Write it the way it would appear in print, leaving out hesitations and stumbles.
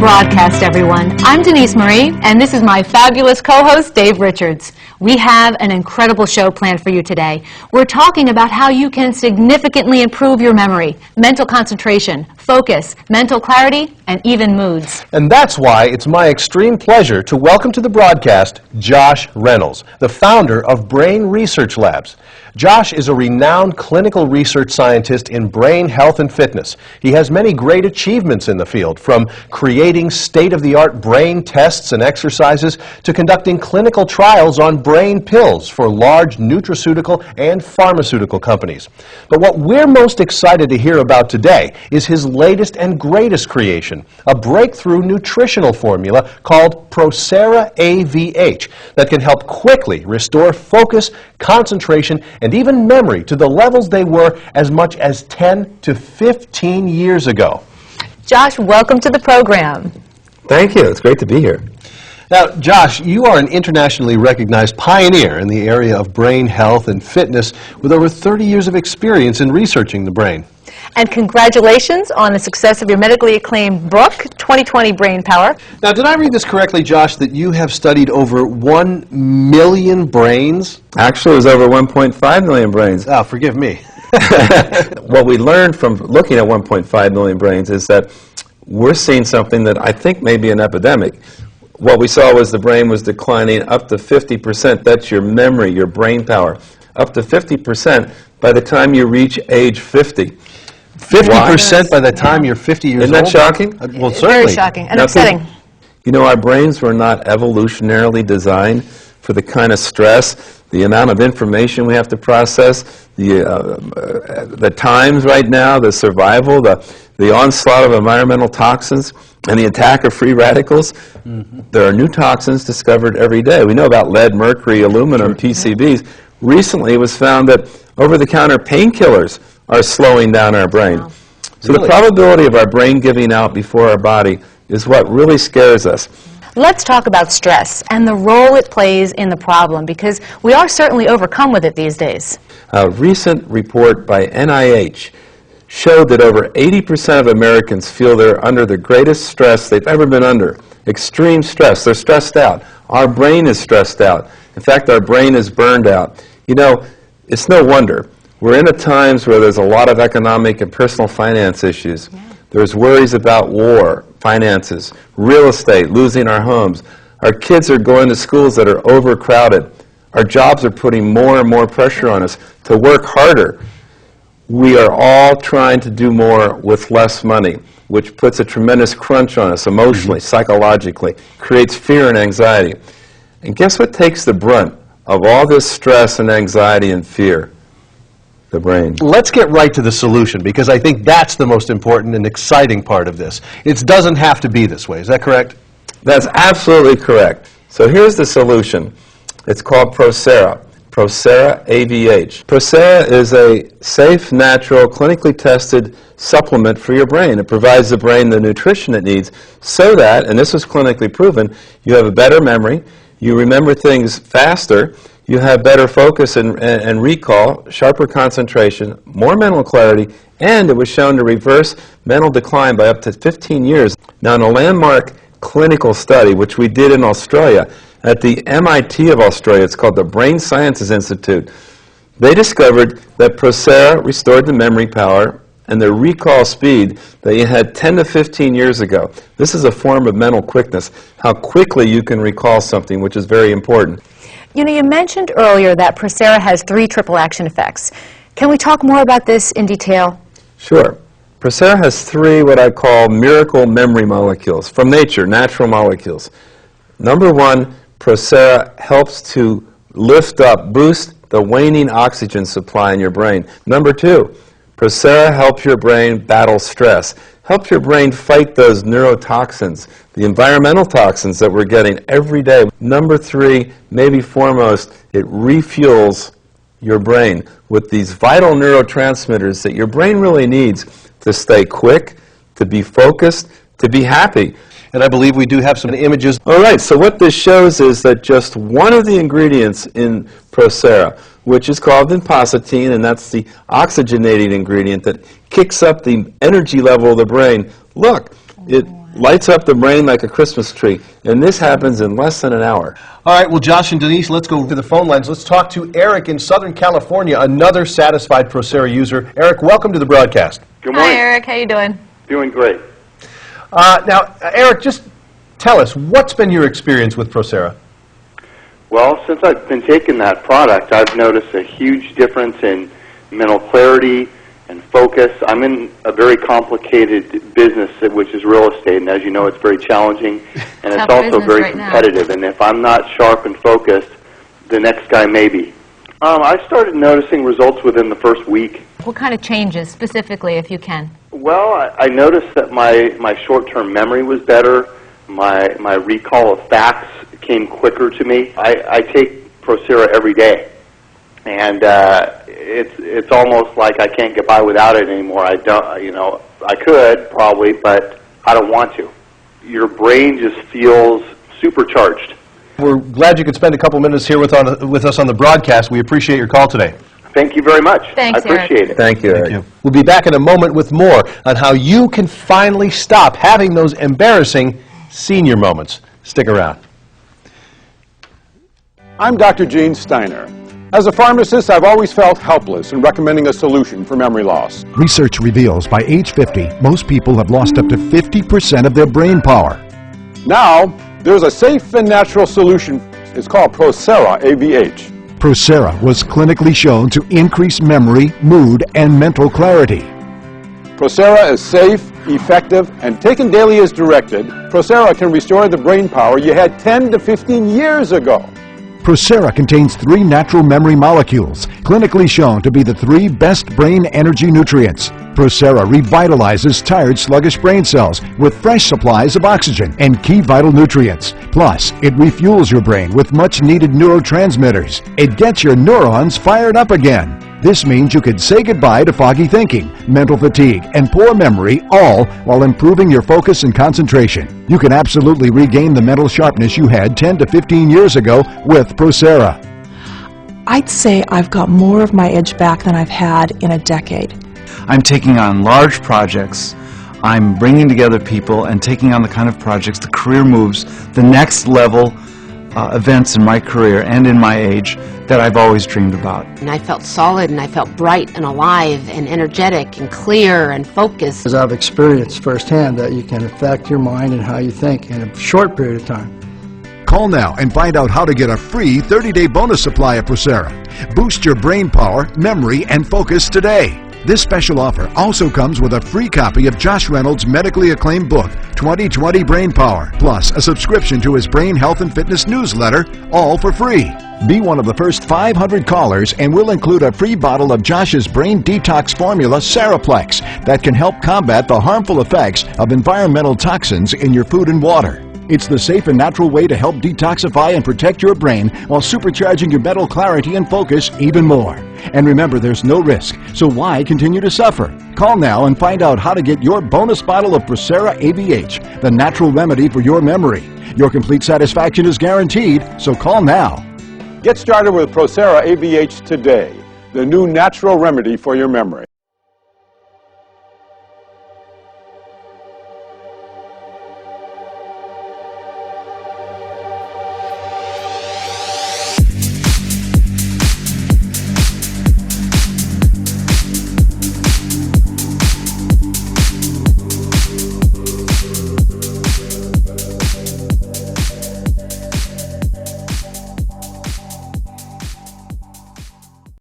broadcast, everyone. I'm Denise Marie, and this is my fabulous co-host, Dave Richards. We have an incredible show planned for you today. We're talking about how you can significantly improve your memory, mental concentration, focus, mental clarity, and even moods. And that's why it's my extreme pleasure to welcome to the broadcast Josh Reynolds, the founder of Brain Research Labs. Josh is a renowned clinical research scientist in brain health and fitness. He has many great achievements in the field, from creating state-of-the-art brain tests and exercises to conducting clinical trials on brain pills for large nutraceutical and pharmaceutical companies. But what we're most excited to hear about today is his latest and greatest creation, a breakthrough nutritional formula called PROCERA AVH that can help quickly restore focus, concentration, and even memory to the levels they were as much as 10 to 15 years ago. Josh, welcome to the program. Thank you. It's great to be here. Now, Josh, you are an internationally recognized pioneer in the area of brain health and fitness with over 30 years of experience in researching the brain. And congratulations on the success of your medically acclaimed book, 2020 Brain Power. Now, did I read this correctly, Josh, that you have studied over 1 million brains? Actually, it was over 1.5 million brains. Oh, forgive me. What we learned from looking at 1.5 million brains is that we're seeing something that I think may be an epidemic. What we saw was the brain was declining up to 50%. That's your memory, your brain power. Up to 50% by the time you reach age 50. 50% by the time you're 50 years old? Isn't that shocking? Well, certainly. Very shocking and upsetting. You know, our brains were not evolutionarily designed for the kind of stress, the amount of information we have to process, the times right now, the survival, the onslaught of environmental toxins, and the attack of free radicals. Mm-hmm. There are new toxins discovered every day. We know about lead, mercury, aluminum, PCBs. Recently it was found that over-the-counter painkillers are slowing down our brain. Wow. So really? The probability of our brain giving out before our body is what really scares us. Let's talk about stress and the role it plays in the problem, because we are certainly overcome with it these days. A recent report by NIH showed that over 80% of Americans feel they're under the greatest stress they've ever been under. Extreme stress. They're stressed out. Our brain is stressed out. In fact, our brain is burned out. You know, it's no wonder. We're in a times where there's a lot of economic and personal finance issues. Yeah. There's worries about war, finances, real estate, losing our homes. Our kids are going to schools that are overcrowded. Our jobs are putting more and more pressure on us to work harder. We are all trying to do more with less money, which puts a tremendous crunch on us emotionally, psychologically, creates fear and anxiety. And guess what takes the brunt of all this stress and anxiety and fear? The brain. Let's get right to the solution, because I think that's the most important and exciting part of this. It doesn't have to be this way. Is that correct? That's absolutely correct. So here's the solution. It's called PROCERA. PROCERA AVH. PROCERA is a safe, natural, clinically tested supplement for your brain. It provides the brain the nutrition it needs so that, and this was clinically proven, you have a better memory, you remember things faster, you have better focus and recall, sharper concentration, more mental clarity, and it was shown to reverse mental decline by up to 15 years. Now, in a landmark clinical study, which we did in Australia, at the MIT of Australia, it's called the Brain Sciences Institute, they discovered that PROCERA restored the memory power and the recall speed that you had 10 to 15 years ago. This is a form of mental quickness, how quickly you can recall something, which is very important. You know, you mentioned earlier that PROCERA has 3 triple action effects. Can we talk more about this in detail? Sure. PROCERA has 3 what I call miracle memory molecules from nature, natural molecules. Number 1, PROCERA helps to lift up, boost the waning oxygen supply in your brain. Number 2, PROCERA helps your brain battle stress, helps your brain fight those neurotoxins, the environmental toxins that we're getting every day. Number 3, maybe foremost, it refuels your brain with these vital neurotransmitters that your brain really needs to stay quick, to be focused, to be happy. And I believe we do have some images. All right, so what this shows is that just one of the ingredients in PROCERA, which is called vinpocetine, and that's the oxygenating ingredient that kicks up the energy level of the brain. Look, it lights up the brain like a Christmas tree. And this happens in less than an hour. All right, well, Josh and Denise, let's go to the phone lines. Let's talk to Eric in Southern California, another satisfied PROCERA user. Eric, welcome to the broadcast. Good morning. Hi, Eric. How you doing? Doing great. Now, Eric, just tell us, what's been your experience with PROCERA? Well, since I've been taking that product, I've noticed a huge difference in mental clarity and focus. I'm in a very complicated business, which is real estate, and as you know, it's very challenging, and it's also very competitive. And if I'm not sharp and focused, the next guy may be. I started noticing results within the first week. What kind of changes, specifically, if you can? Well, I noticed that my short-term memory was better. My recall of facts came quicker to me. I take PROCERA every day, and it's almost like I can't get by without it anymore. I don't, I could probably, but I don't want to. Your brain just feels supercharged. We're glad you could spend a couple minutes here with us on the broadcast. We appreciate your call today. Thank you very much. Thanks, I appreciate it. Thank you, Eric. We'll be back in a moment with more on how you can finally stop having those embarrassing senior moments. Stick around. I'm Dr. Gene Steiner. As a pharmacist, I've always felt helpless in recommending a solution for memory loss. Research reveals by age 50, most people have lost up to 50% of their brain power. Now, there's a safe and natural solution. It's called PROCERA AVH. PROCERA was clinically shown to increase memory, mood, and mental clarity. PROCERA is safe, effective, and taken daily as directed. PROCERA can restore the brain power you had 10 to 15 years ago. PROCERA contains 3 natural memory molecules, clinically shown to be the 3 best brain energy nutrients. PROCERA revitalizes tired, sluggish brain cells with fresh supplies of oxygen and key vital nutrients. Plus, it refuels your brain with much-needed neurotransmitters. It gets your neurons fired up again. This means you could say goodbye to foggy thinking, mental fatigue, and poor memory, all while improving your focus and concentration. You can absolutely regain the mental sharpness you had 10 to 15 years ago with PROCERA. I'd say I've got more of my edge back than I've had in a decade. I'm taking on large projects. I'm bringing together people and taking on the kind of projects, the career moves, the next level events in my career and in my age that I've always dreamed about. And I felt solid, and I felt bright and alive and energetic and clear and focused. As I've experienced firsthand that you can affect your mind and how you think in a short period of time. Call now and find out how to get a free 30-day bonus supply of PROCERA. Boost your brain power, memory, and focus today. This special offer also comes with a free copy of Josh Reynolds' medically acclaimed book, 20/20 Brain Power, plus a subscription to his Brain Health and Fitness newsletter, all for free. Be one of the first 500 callers and we'll include a free bottle of Josh's brain detox formula, Seraplex, that can help combat the harmful effects of environmental toxins in your food and water. It's the safe and natural way to help detoxify and protect your brain while supercharging your mental clarity and focus even more. And remember, there's no risk, so why continue to suffer? Call now and find out how to get your bonus bottle of PROCERA AVH, the natural remedy for your memory. Your complete satisfaction is guaranteed, so call now. Get started with PROCERA AVH today, the new natural remedy for your memory.